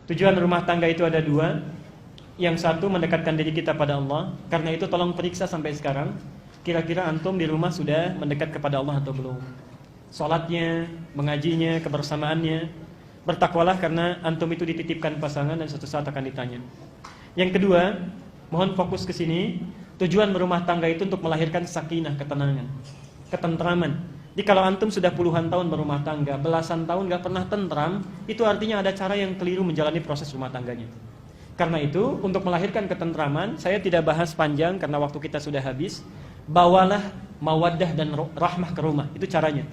Tujuan rumah tangga itu ada dua. Yang satu mendekatkan diri kita pada Allah. Karena itu tolong periksa sampai sekarang, kira-kira antum di rumah sudah mendekat kepada Allah atau belum? Salatnya, mengajinya, kebersamaannya. Bertakwalah karena antum itu dititipkan pasangan dan suatu saat akan ditanya. Yang kedua, mohon fokus ke sini. Tujuan berumah tangga itu untuk melahirkan sakinah, ketenangan, ketentraman. Jadi kalau antum sudah puluhan tahun berumah tangga, belasan tahun gak pernah tentram, itu artinya ada cara yang keliru menjalani proses rumah tangganya. Karena itu, untuk melahirkan ketentraman, saya tidak bahas panjang karena waktu kita sudah habis. Bawalah mawaddah dan rahmah ke rumah. Itu caranya.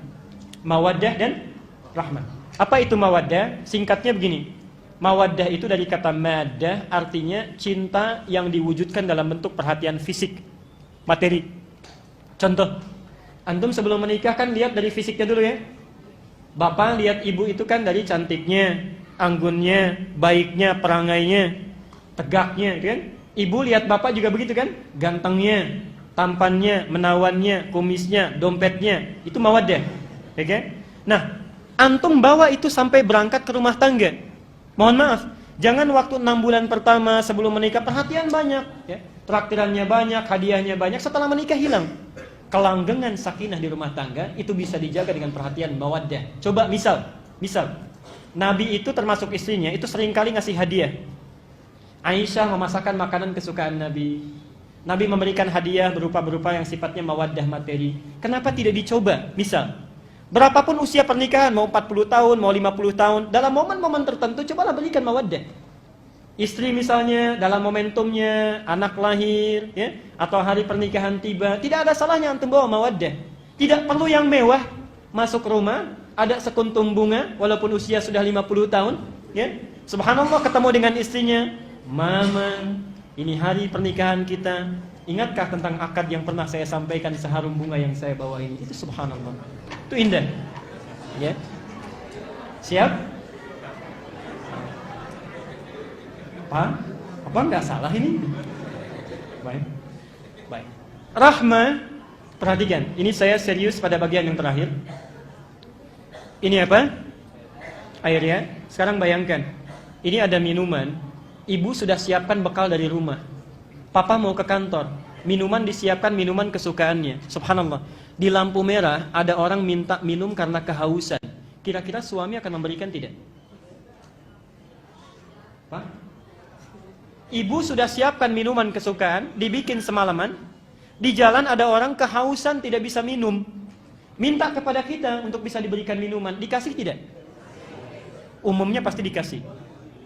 Mawaddah dan rahmah. Apa itu mawaddah? Singkatnya begini. Mawaddah itu dari kata maddah, artinya cinta yang diwujudkan dalam bentuk perhatian fisik, materi. Contoh, antum sebelum menikah kan lihat dari fisiknya dulu ya. Bapak lihat ibu itu kan dari cantiknya, anggunnya, baiknya, perangainya, tegaknya, gitu kan? Ibu lihat bapak juga begitu kan? Gantengnya, tampannya, menawannya, kumisnya, dompetnya. Itu mawaddah. Oke? Nah, antum bawa itu sampai berangkat ke rumah tangga. Mohon maaf, jangan waktu 6 bulan pertama sebelum menikah perhatian banyak, ya. Traktirannya banyak, hadiahnya banyak, setelah menikah hilang. Kelanggengan sakinah di rumah tangga itu bisa dijaga dengan perhatian mawaddah. Coba misal Nabi itu termasuk istrinya itu seringkali ngasih hadiah. Aisyah memasakkan makanan kesukaan Nabi. Nabi memberikan hadiah berupa yang sifatnya mawaddah materi. Kenapa tidak dicoba? Misal, berapapun usia pernikahan, mau 40 tahun, mau 50 tahun, dalam momen-momen tertentu cobalah berikan mawaddah. Istri misalnya dalam momentumnya anak lahir, ya, atau hari pernikahan tiba, tidak ada salahnya antum bawa mawaddah. Tidak perlu yang mewah. Masuk rumah ada sekuntum bunga walaupun usia sudah 50 tahun, ya. Subhanallah ketemu dengan istrinya, "Mama, ini hari pernikahan kita. Ingatkah tentang akad yang pernah saya sampaikan, seharum bunga yang saya bawa ini?" Itu subhanallah. Itu indah. Ya. Siap? Apa enggak salah ini? Baik. Rahmah, perhatikan. Ini saya serius pada bagian yang terakhir. Ini apa? Air ya. Sekarang bayangkan. Ini ada minuman. Ibu sudah siapkan bekal dari rumah. Papa mau ke kantor. Minuman disiapkan, minuman kesukaannya. Subhanallah. Di lampu merah ada orang minta minum karena kehausan. Kira-kira suami akan memberikan tidak? Pak? Ibu sudah siapkan minuman kesukaan, dibikin semalaman. Di jalan ada orang kehausan tidak bisa minum. Minta kepada kita untuk bisa diberikan minuman. Dikasih tidak? Umumnya pasti dikasih.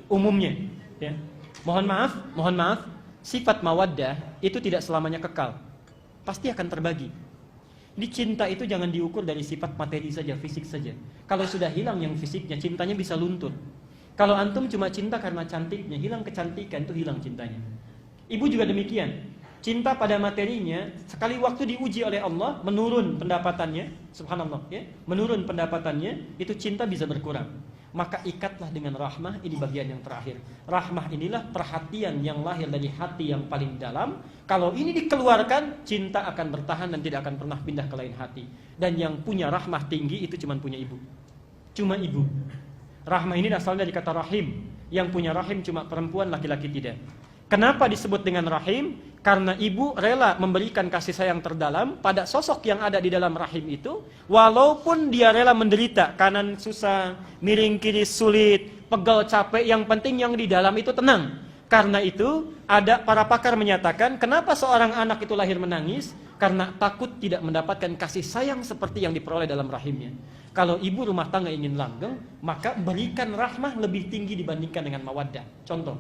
Umumnya, ya. Mohon maaf, sifat mawaddah itu tidak selamanya kekal. Pasti akan terbagi. Di cinta itu jangan diukur dari sifat materi saja, fisik saja. Kalau sudah hilang yang fisiknya, cintanya bisa luntur. Kalau antum cuma cinta karena cantiknya, hilang kecantikan, itu hilang cintanya. Ibu juga demikian. Cinta pada materinya, sekali waktu diuji oleh Allah, menurun pendapatannya, subhanallah, ya, menurun pendapatannya, itu cinta bisa berkurang. Maka ikatlah dengan rahmah, ini bagian yang terakhir. Rahmah inilah perhatian yang lahir dari hati yang paling dalam. Kalau ini dikeluarkan, cinta akan bertahan dan tidak akan pernah pindah ke lain hati. Dan yang punya rahmah tinggi itu cuma punya ibu. Cuma ibu. Rahmah ini asalnya dari kata rahim. Yang punya rahim cuma perempuan, laki-laki tidak. Kenapa disebut dengan rahim? Karena ibu rela memberikan kasih sayang terdalam pada sosok yang ada di dalam rahim itu. Walaupun dia rela menderita, kanan susah, miring kiri sulit, pegal capek, yang penting yang di dalam itu tenang. Karena itu ada para pakar menyatakan, kenapa seorang anak itu lahir menangis? Karena takut tidak mendapatkan kasih sayang seperti yang diperoleh dalam rahimnya. Kalau ibu rumah tangga ingin langgeng, maka berikan rahmah lebih tinggi dibandingkan dengan mawaddah. Contoh,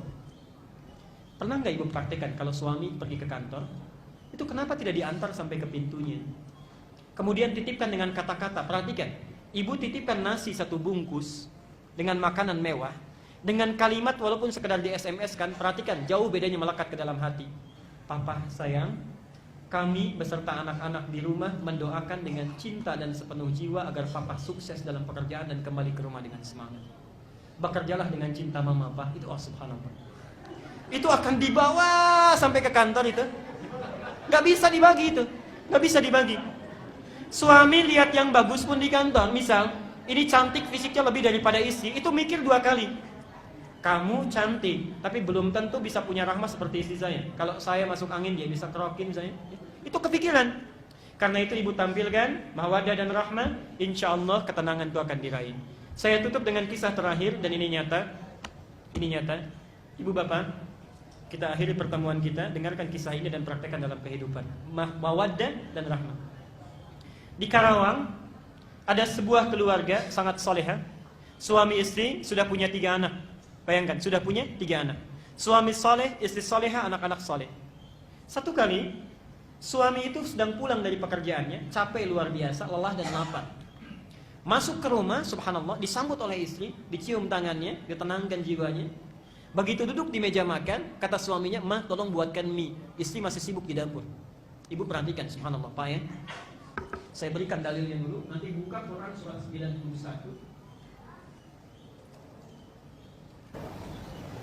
pernah nggak ibu praktekkan kalau suami pergi ke kantor, itu kenapa tidak diantar sampai ke pintunya? Kemudian titipkan dengan kata-kata, perhatikan, ibu titipkan nasi 1 bungkus dengan makanan mewah, dengan kalimat walaupun sekedar di SMS kan, perhatikan, jauh bedanya melekat ke dalam hati. Papa sayang, kami beserta anak-anak di rumah mendoakan dengan cinta dan sepenuh jiwa agar papa sukses dalam pekerjaan dan kembali ke rumah dengan semangat. Bekerjalah dengan cinta mama, Pak. Itu subhanallah. Itu akan dibawa sampai ke kantor itu. Gak bisa dibagi itu. Gak bisa dibagi. Suami lihat yang bagus pun di kantor, misal ini cantik fisiknya lebih daripada istri, itu mikir 2 kali. Kamu cantik, tapi belum tentu bisa punya rahmah seperti istri saya. Kalau saya masuk angin, dia bisa kerokin misalnya. Itu kepikiran. Karena itu ibu tampilkan mawaddah dan rahmah, insya Allah ketenangan itu akan diraih. Saya tutup dengan kisah terakhir, dan ini nyata. Ini nyata. Ibu bapak, kita akhiri pertemuan kita, dengarkan kisah ini dan praktekkan dalam kehidupan. Mawaddah dan rahmah. Di Karawang, ada sebuah keluarga sangat soleha. Suami istri sudah punya 3 anak. Bayangkan, sudah punya 3 anak. Suami soleh, istri soleha, anak-anak soleh. Satu kali, suami itu sedang pulang dari pekerjaannya, capek luar biasa, lelah dan lapar. Masuk ke rumah, subhanallah, disambut oleh istri, dicium tangannya, ditenangkan jiwanya. Begitu duduk di meja makan, kata suaminya, "Ma, tolong buatkan mie." Istri masih sibuk di dapur. Ibu perhatikan, subhanallah, Pak ya. Saya berikan dalilnya dulu, nanti buka Quran surat 91.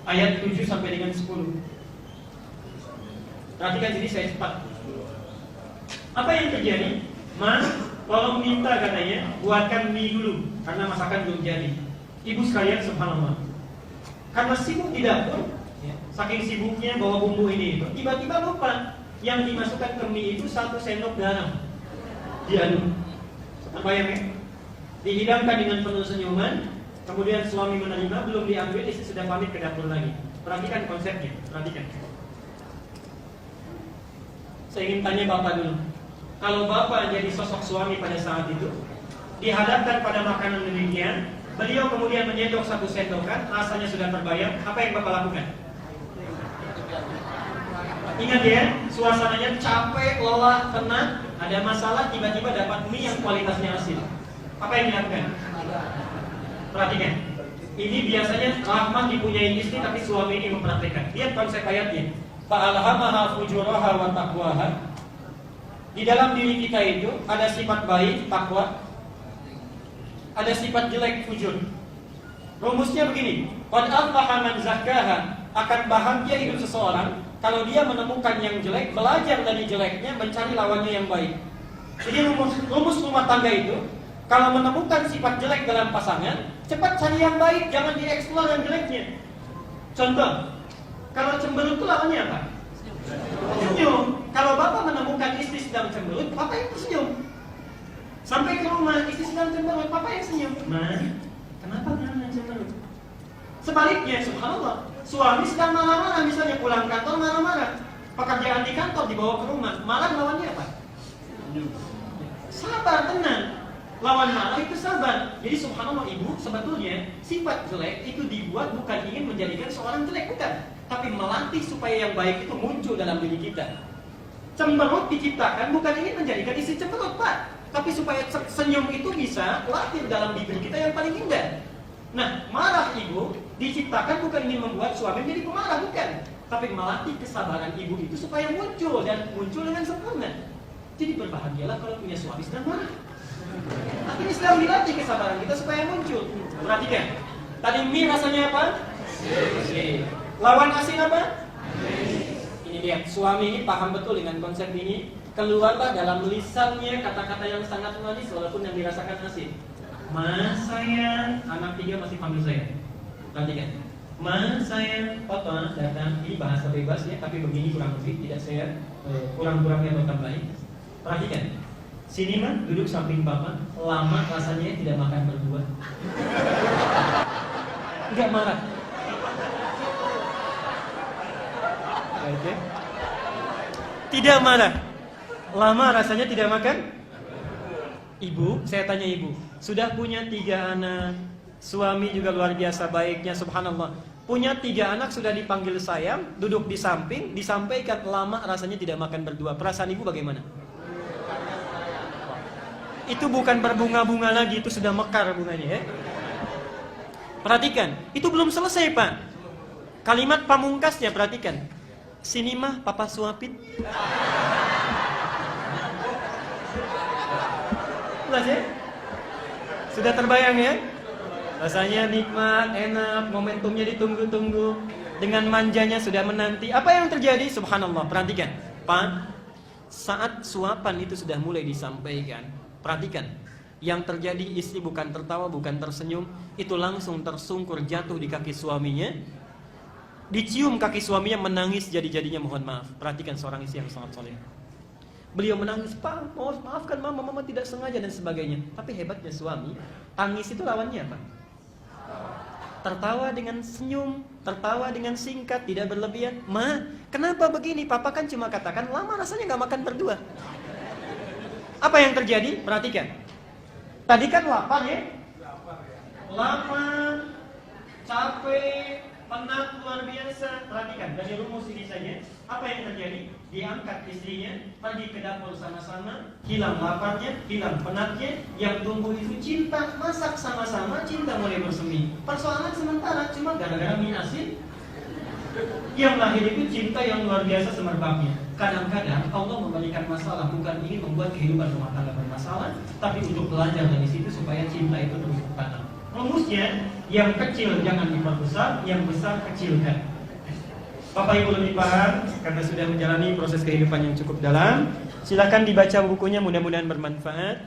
Ayat 7 sampai dengan 10. Perhatikan sini, saya cepat. Apa yang terjadi? Mas, tolong minta katanya, buatkan mie dulu, karena masakan belum jadi. Ibu sekalian, subhanallah, karena sibuk di dapur, saking sibuknya bawa bumbu ini, tiba-tiba lupa yang dimasukkan ke mie itu 1 sendok garam. Diaduk. Terbayang ya? Dihidangkan dengan penuh senyuman. Kemudian suami menerima, belum diambil, istri sudah pamit ke dapur lagi. Perhatikan konsepnya, perhatikan. Saya ingin tanya bapak dulu. Kalau bapak jadi sosok suami pada saat itu, dihadapkan pada makanan demikian, beliau kemudian menyendok 1 sendokan, rasanya sudah terbayang, apa yang bapak lakukan? Ingat ya, suasananya capek, lelah, penat, ada masalah, tiba-tiba dapat mie yang kualitasnya asin. Apa yang dilakukan? Perhatikan, ini biasanya rahmah dipunyai istri, tapi suami ini mempraktikkan. Lihat konsep ayatnya. Fa'alhamaha fujuraha wa taqwaha. Di dalam diri kita itu ada sifat baik, takwa, ada sifat jelek, fujur. Rumusnya begini, qad aflaha man zakkaha. Akan bahagia hidup seseorang kalau dia menemukan yang jelek, belajar dari jeleknya, mencari lawannya yang baik. Jadi rumus rumah tangga itu, kalau menemukan sifat jelek dalam pasangan, cepat cari yang baik, jangan dieksplor yang jeleknya. Contoh, kalau cemberut itu lawannya apa? Senyum. Kalau bapak menemukan istri sedang cemberut, bapak yang tersenyum. Sampai ke rumah, istri sedang cemberut, bapak yang senyum. Ma, kenapa kamu cemberut? Sebaliknya, subhanallah, suami sedang marah-marah, misalnya pulang kantor marah-marah, pekerjaan di kantor dibawa ke rumah, marah lawannya apa? Sabar, tenang. Lawan marah itu sabar. Jadi subhanallah ibu, sebetulnya sifat jelek itu dibuat bukan ingin menjadikan seorang jelek, bukan, tapi melatih supaya yang baik itu muncul dalam diri kita. Cemberut diciptakan bukan ingin menjadikan istri cemberut, Pak, tapi supaya senyum itu bisa lahir dalam diri kita yang paling indah. Nah, marah ibu diciptakan bukan ingin membuat suami menjadi pemarah, bukan, tapi melatih kesabaran ibu itu supaya muncul dan muncul dengan sempurna. Jadi berbahagialah kalau punya suami sedang marah. Ini sedang dilatih kesabaran kita supaya muncul. Perhatikan, tadi mie rasanya apa? Lawan asin apa? Ini lihat, suami ini paham betul dengan konsep ini. Keluarlah dalam lisannya kata-kata yang sangat manis walaupun yang dirasakan asin. Mas sayang, anak 3 masih panggil saya. Perhatikan, Mas sayang, papa datang. Ini bahasa bebas ya, tapi begini kurang lebih, tidak saya kurang-kurangnya atau tambahin. Perhatikan, sini mah duduk samping bapak, lama rasanya tidak makan berdua. Enggak marah. Oke. Tidak marah. Lama rasanya tidak makan. Ibu, saya tanya ibu, sudah punya 3 anak, suami juga luar biasa baiknya, subhanallah. Punya 3 anak sudah dipanggil sayang, duduk di samping, disampaikan lama rasanya tidak makan berdua. Perasaan ibu bagaimana? Itu bukan berbunga-bunga lagi, itu sudah mekar bunganya ya. Perhatikan, itu belum selesai Pak. Kalimat pamungkasnya perhatikan. Sini mah papa suapin. Jelas ya? Sudah terbayang ya? Rasanya nikmat, enak, momentumnya ditunggu-tunggu. Dengan manjanya sudah menanti. Apa yang terjadi? Subhanallah, perhatikan Pak, saat suapan itu sudah mulai disampaikan, perhatikan, yang terjadi istri bukan tertawa, bukan tersenyum, itu langsung tersungkur jatuh di kaki suaminya. Dicium kaki suaminya, menangis jadi-jadinya mohon maaf. Perhatikan seorang istri yang sangat soleh. Beliau menangis, "Pak, maafkan mama tidak sengaja," dan sebagainya. Tapi hebatnya suami, tangis itu lawannya apa? Tertawa dengan senyum, tertawa dengan singkat, tidak berlebihan. "Ma, kenapa begini? Papa kan cuma katakan lama rasanya gak makan berdua." Apa yang terjadi? Perhatikan. Tadi kan lapar ya? Lapar, capek, penat luar biasa. Perhatikan, dari rumus ini saja. Apa yang terjadi? Diangkat istrinya, pergi ke dapur sama-sama, hilang laparnya, hilang penatnya. Yang tumbuh itu cinta, masak sama-sama, cinta mulai bersemi. Persoalan sementara, cuma gara-gara mie asin. Yang lahir itu cinta yang luar biasa semerbaknya. Kadang-kadang Allah memberikan masalah bukan ingin membuat kehidupan rumah tangga bermasalah, tapi untuk belajar dari situ supaya cinta itu terus bertanam. Rumusnya, yang kecil jangan diperbesar, yang besar kecilkan. Bapak Ibu lebih paham karena sudah menjalani proses kehidupan yang cukup dalam. Silakan dibaca bukunya, mudah-mudahan bermanfaat.